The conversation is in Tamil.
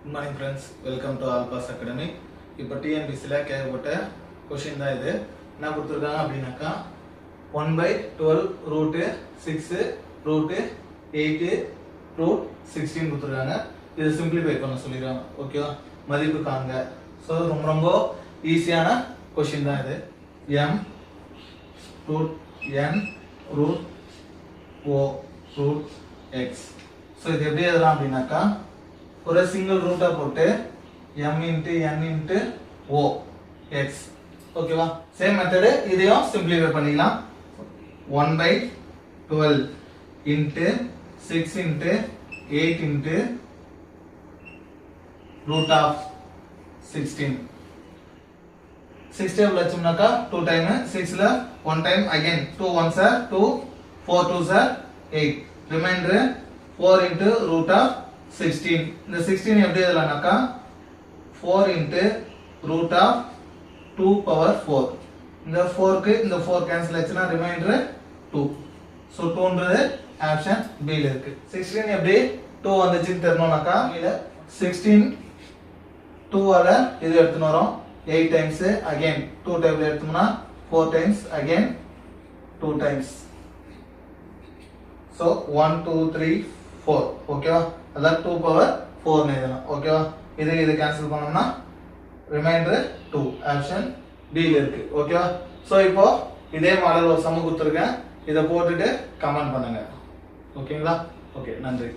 Good morning friends, welcome to Alpas Academy. இப்போ TNPSல கேட்கப்பட்ட क्वेश्चन தான் இது. என்ன கொடுத்திருக்காங்க அப்படினாக்கா 1/12 root 6 root 8 root 16 கொடுத்திருக்காங்க. இது சிம்பிளிஃபை பண்ண சொல்லிருக்காங்க. ஓகேவா? மதிப்பு காண்க. சோ ரொம்ப ஈஸியான क्वेश्चन தான் இது. m root n root o root x. So இது எப்படி எழுதலாம் அப்படினாக்கா ஒரு சிங்கிள் ரூட்டா போட்டு m into n into o x ஓகேவா சேம் மெத்தட் இதையும் சிம்பிளிஃபை பண்ணிக்கலாம் 1/12 into 6 into 8 into root of 16 6 table வச்சோம்னாக்கா 2 டைம் 6 ல 1 time again 2 1s are 2 4 2s are 8 remainder 4 into root of 16 இந்த 16 எப்படி எழுதலாம்னாக்கா 4 into root of 2 power 4 இந்த 4 க்கு இந்த 4 கேன்சல் ஆச்சுனா ரிமைண்டர் 2 சோ 2 ன்றது ஆப்ஷன் B ல இருக்கு 16 எப்படி 2 வந்துச்சுன்னு தெரியணும்னாக்கா இல்ல 16 2 ஆல இது எடுத்துன வரோம் 8 டைம்ஸ் again 2 டேபிள் எடுத்தோம்னா 4 டைம்ஸ் again 2 டைம்ஸ் சோ 1 2 3 4 ஓகேவா அதான் 2 பவர் 4 னு எழுதலாம் ஓகேவா இது கேன்சல் பண்ணோம்னா ரிமைண்டர் 2 ஆப்ஷன் D ல இருக்கு ஓகேவா சோ இப்போ இதே மாடல் ஒரு சம் கொடுத்திருக்கேன் இத போட்டுட்டு கமெண்ட் பண்ணுங்க ஓகேங்களா ஓகே நன்றி